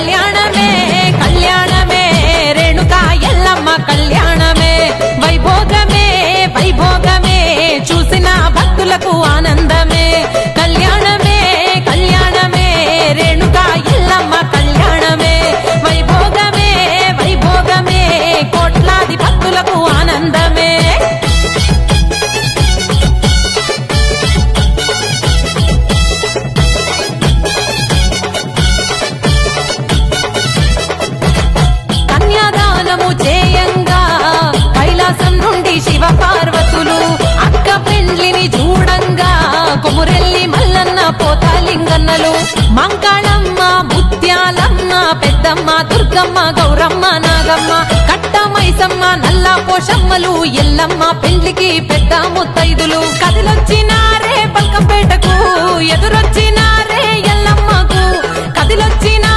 కళ్యాణమే కళ్యాణమే రేణుకా ఎల్లమ్మ కళ్యాణమే వైభోగమే వైభోగమే చూసిన భక్తులకు ఆనందమే కళ్యాణమే కళ్యాణమే రేణుకా ఎల్లమ్మ కళ్యాణమే వైభోగమే వైభోగమే కోట్లాది భక్తులకు ఆనందమే కన్యాదానము చేయంగా కైలాసం నుండి శివ పార్వతులు అక్క పెండ్లిని చూడంగా కొమురెల్లి మల్లన్న పోతాలింగన్నలు మంకాళమ్మ ముత్యాలమ్మ పెద్దమ్మ దుర్గమ్మ గౌరమ్మ నాగమ్మ కట్టమైసమ్మ నల్ల పోషమ్మలు ఎల్లమ్మ పెండ్లికి పెద్ద ముత్తైదులు కదిలొచ్చిన